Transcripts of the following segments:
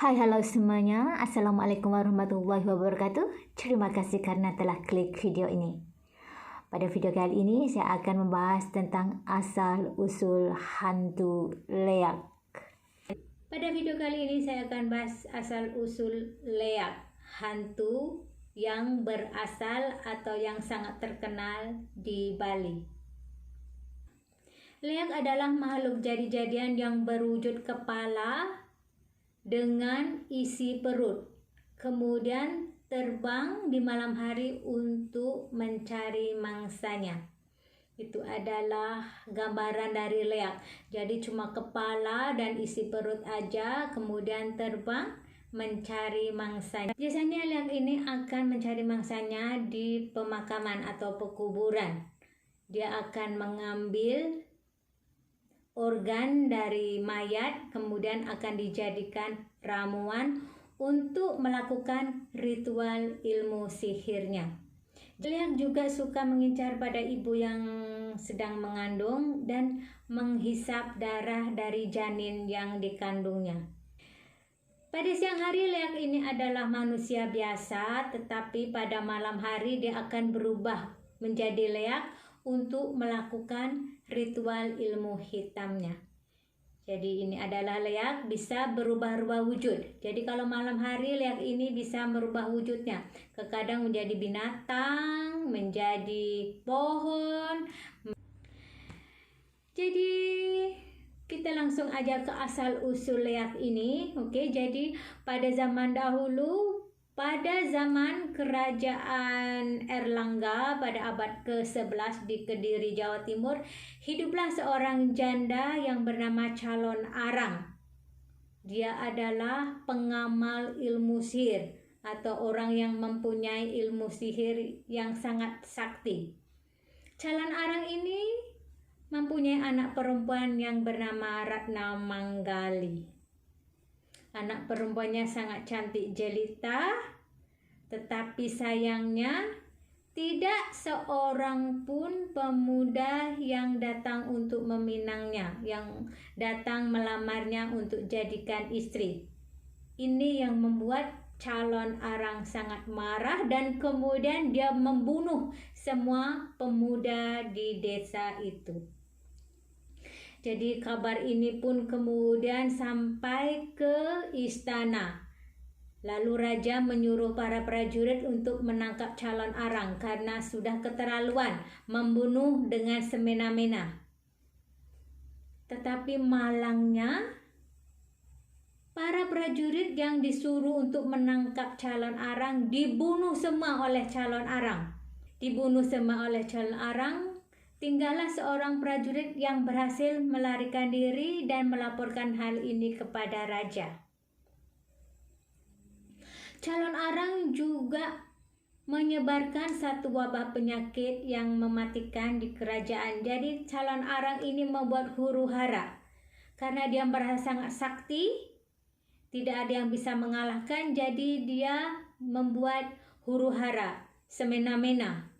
Hai halo semuanya, Assalamualaikum warahmatullahi wabarakatuh. Terima kasih karena telah klik video ini. Pada video kali ini saya akan membahas tentang asal-usul hantu leak. Pada video kali ini saya akan bahas asal-usul leak, hantu yang berasal atau yang sangat terkenal di Bali. Leak adalah makhluk jadi-jadian yang berwujud kepala dengan isi perut, kemudian terbang di malam hari untuk mencari mangsanya. Itu adalah gambaran dari leak. Jadi cuma kepala dan isi perut aja, kemudian terbang mencari mangsanya. Biasanya leak ini akan mencari mangsanya di pemakaman atau pekuburan. Dia akan mengambil organ dari mayat, kemudian akan dijadikan ramuan untuk melakukan ritual ilmu sihirnya. Leak juga suka mengincar pada ibu yang sedang mengandung dan menghisap darah dari janin yang dikandungnya. Pada siang hari leak ini adalah manusia biasa, tetapi pada malam hari dia akan berubah menjadi leak untuk melakukan ritual ilmu hitamnya. Jadi ini adalah leak bisa berubah-ubah wujud. Jadi kalau malam hari leak ini bisa merubah wujudnya. Kadang menjadi binatang, menjadi pohon. Jadi kita langsung aja ke asal usul leak ini. Oke, jadi pada zaman dahulu, pada zaman Kerajaan Erlangga pada abad ke-11 di Kediri, Jawa Timur, hiduplah seorang janda yang bernama Calon Arang. Dia adalah pengamal ilmu sihir atau orang yang mempunyai ilmu sihir yang sangat sakti. Calon Arang ini mempunyai anak perempuan yang bernama Ratna Manggali. Anak perempuannya sangat cantik jelita, tetapi sayangnya tidak seorang pun pemuda yang datang untuk meminangnya, yang datang melamarnya untuk jadikan istri. Ini yang membuat Calon Arang sangat marah dan kemudian dia membunuh semua pemuda di desa itu. Jadi kabar ini pun kemudian sampai ke istana. Lalu raja menyuruh para prajurit untuk menangkap Calon Arang karena sudah keterlaluan membunuh dengan semena-mena. Tetapi malangnya, para prajurit yang disuruh untuk menangkap Calon Arang dibunuh semua oleh Calon Arang. Dibunuh semua oleh Calon Arang. Tinggallah seorang prajurit yang berhasil melarikan diri dan melaporkan hal ini kepada raja. Calon Arang juga menyebarkan satu wabah penyakit yang mematikan di kerajaan. Jadi Calon Arang ini membuat huru-hara. Karena dia merasa sangat sakti, tidak ada yang bisa mengalahkan, jadi dia membuat huru-hara, semena-mena.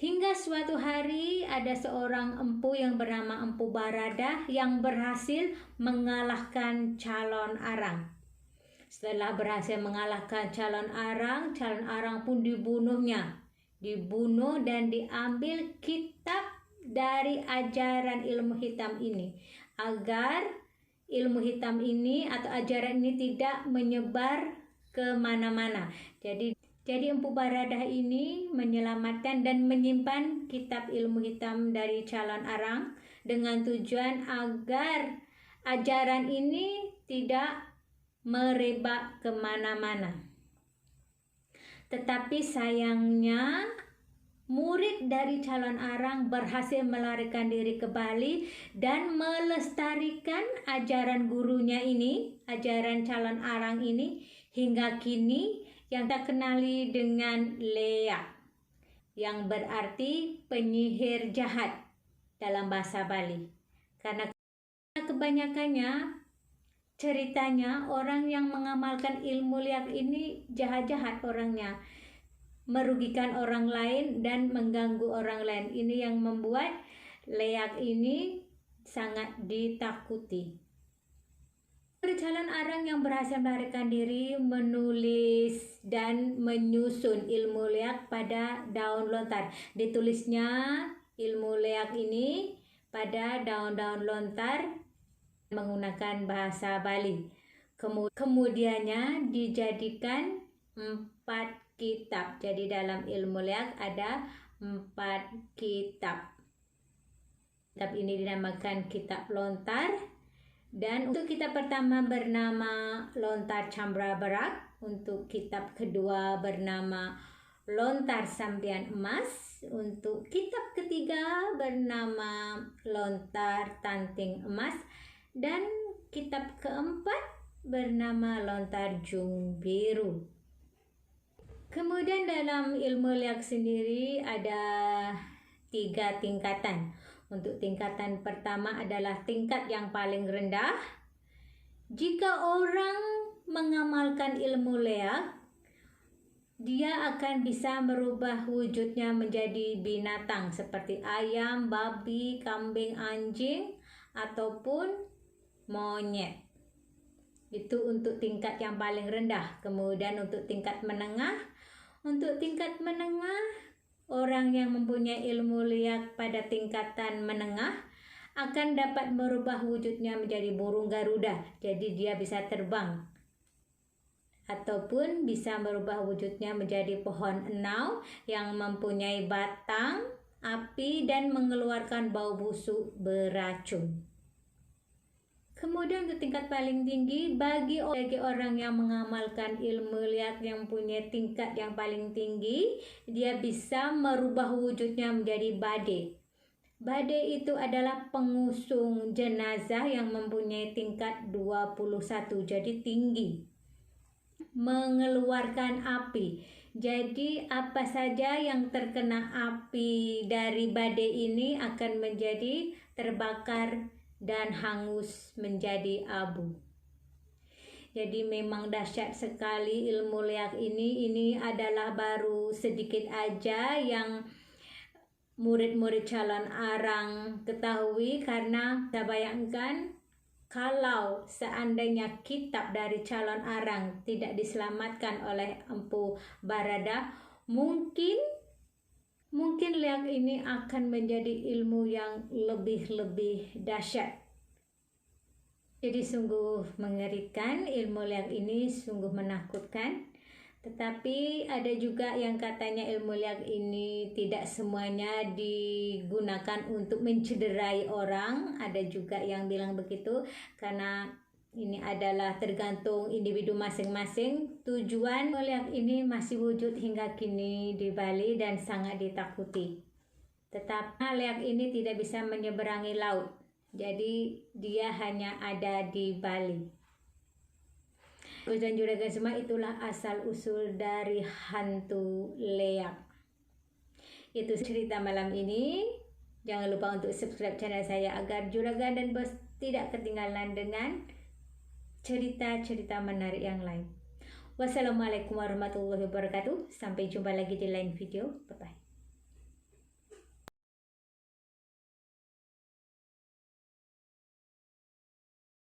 Hingga suatu hari ada seorang empu yang bernama Empu Baradah yang berhasil mengalahkan Calon Arang. Setelah berhasil mengalahkan Calon Arang pun dibunuhnya. Dibunuh dan diambil kitab dari ajaran ilmu hitam ini. Agar ilmu hitam ini atau ajaran ini tidak menyebar kemana-mana. Jadi Empu Baradah ini menyelamatkan dan menyimpan kitab ilmu hitam dari Calon Arang dengan tujuan agar ajaran ini tidak merebak kemana-mana. Tetapi sayangnya murid dari Calon Arang berhasil melarikan diri ke Bali dan melestarikan ajaran gurunya ini, ajaran Calon Arang ini hingga kini, yang tak kenali dengan leak, yang berarti penyihir jahat dalam bahasa Bali. Karena kebanyakannya ceritanya orang yang mengamalkan ilmu leak ini jahat-jahat orangnya, merugikan orang lain dan mengganggu orang lain. Ini yang membuat leak ini sangat ditakuti. Ada calon arang yang berhasil melarikan diri, menulis dan menyusun ilmu leak pada daun lontar. Ditulisnya ilmu leak ini pada daun-daun lontar menggunakan bahasa Bali. Kemudiannya dijadikan 4 kitab. Jadi dalam ilmu leak ada 4 kitab. Kitab ini dinamakan kitab lontar. Dan untuk kitab pertama bernama Lontar Cambra Berak, untuk kitab kedua bernama Lontar Sampian Emas, untuk kitab ketiga bernama Lontar Tanting Emas, dan kitab keempat bernama Lontar Jung Biru. Kemudian dalam ilmu leak sendiri ada 3 tingkatan. Untuk tingkatan pertama adalah tingkat yang paling rendah. Jika orang mengamalkan ilmu leak, dia akan bisa merubah wujudnya menjadi binatang seperti ayam, babi, kambing, anjing, ataupun monyet. Itu untuk tingkat yang paling rendah. Kemudian untuk tingkat menengah, orang yang mempunyai ilmu leak pada tingkatan menengah akan dapat merubah wujudnya menjadi burung Garuda. Jadi dia bisa terbang. Ataupun bisa merubah wujudnya menjadi pohon enau yang mempunyai batang, api, dan mengeluarkan bau busuk beracun. Kemudian untuk tingkat paling tinggi, bagi orang yang mengamalkan ilmu leak yang punya tingkat yang paling tinggi, dia bisa merubah wujudnya menjadi badai. Badai itu adalah pengusung jenazah yang mempunyai tingkat 21, jadi tinggi. Mengeluarkan api. Jadi apa saja yang terkena api dari badai ini akan menjadi terbakar dan hangus menjadi abu. Jadi memang dahsyat sekali ilmu leak ini. Ini adalah baru sedikit aja yang murid-murid calon arang ketahui, karena saya bayangkan kalau seandainya kitab dari calon arang tidak diselamatkan oleh Empu Barada, mungkin leak ini akan menjadi ilmu yang lebih dahsyat. Jadi sungguh mengerikan, ilmu leak ini sungguh menakutkan. Tetapi ada juga yang katanya ilmu leak ini tidak semuanya digunakan untuk mencederai orang. Ada juga yang bilang begitu, karena ini adalah tergantung individu masing-masing. Tujuan leak ini masih wujud hingga kini di Bali dan sangat ditakuti. Tetapi leak ini tidak bisa menyeberangi laut. Jadi dia hanya ada di Bali. Dan juragan semua, itulah asal-usul dari hantu leak. Itu cerita malam ini. Jangan lupa untuk subscribe channel saya agar juragan dan bos tidak ketinggalan dengan cerita-cerita menarik yang lain. Wassalamualaikum warahmatullahi wabarakatuh. Sampai jumpa lagi di lain video. Bye-bye.